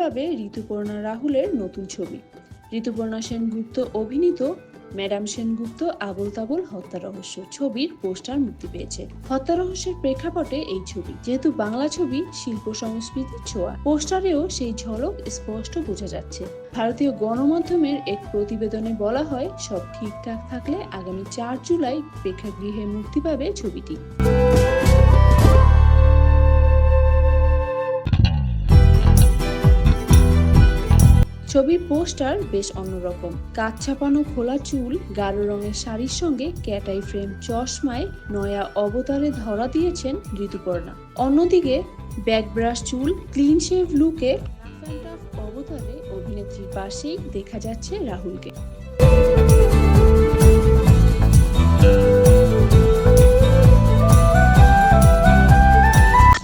পাবে ঋতুপর্ণা রাহুলের নতুন ছবি। ঋতুপর্ণা সেনগুপ্ত অভিনীত ম্যাডাম সেনগুপ্ত আবোল তাবোল হত্যা রহস্য ছবির পোস্টার মুক্তি পেয়েছে। হত্যা রহস্যের প্রেক্ষাপটে এই ছবি, যেহেতু বাংলা ছবি শিল্প সংস্কৃতির ছোঁয়া, পোস্টারেও সেই ঝলক স্পষ্ট বোঝা যাচ্ছে। ভারতীয় গণমাধ্যমের এক প্রতিবেদনে বলা হয়, সব ঠিকঠাক থাকলে আগামী 4 জুলাই প্রেক্ষাগৃহে মুক্তি পাবে ছবিটি। ছবির পোস্টার বেশ অন্যরকম। কাঁচ ছাপানো খোলা চুল, গাঢ় রঙের শাড়ির সঙ্গে ক্যাটাই ফ্রেম চশমায় নয়া অবতারে ধরা দিয়েছেন ঋতুপর্ণা। অন্যদিকে ব্যাকব্রাশ চুল, ক্লিন শেভ লুকে অবতারে অভিনেত্রীর পাশেই দেখা যাচ্ছে রাহুলকে।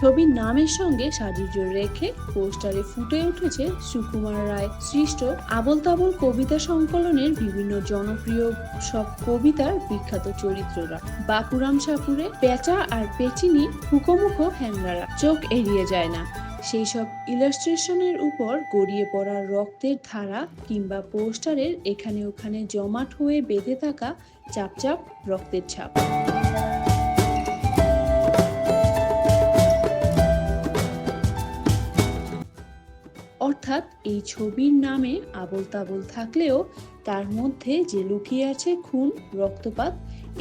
ছবির নামের সঙ্গে সাদৃশ্য রেখে পোস্টারে ফুটে উঠেছে সুকুমার রায় সৃষ্ট আবোল তাবোল কবিতা সংকলনের বিভিন্ন জনপ্রিয় সব কবিতার বিখ্যাত চরিত্ররা। বাপুরাম সাপুরে, পেঁচা আর পেচিনি, হুকোমুখো হ্যাংলারা, চোখ এড়িয়ে যায় না সেই সব ইলাস্ট্রেশনের উপর গড়িয়ে পড়া রক্তের ধারা, কিংবা পোস্টারের এখানে ওখানে জমাট হয়ে বেঁধে থাকা চাপ চাপ রক্তের ছাপ। অর্থাৎ এই ছবির নামে আবোল তাবোল থাকলেও তার মধ্যে যে লুকিয়ে আছে খুন, রক্তপাত,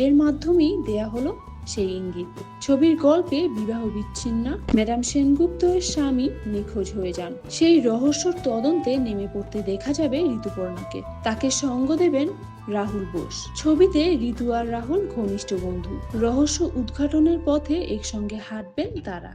এর মাধ্যমেই দেয়া হলো সেই ইঙ্গিত। ছবির গল্পে বিবাহ বিচ্ছিন্না ম্যাডাম সেনগুপ্ত এর স্বামী নিখোঁজ হয়ে যান। সেই রহস্যর তদন্তে নেমে পড়তে দেখা যাবে ঋতুপর্ণাকে। তাকে সঙ্গ দেবেন রাহুল বোস। ছবিতে ঋতু আর রাহুল ঘনিষ্ঠ বন্ধু। রহস্য উদ্ঘাটনের পথে একসঙ্গে হাঁটবেন তারা।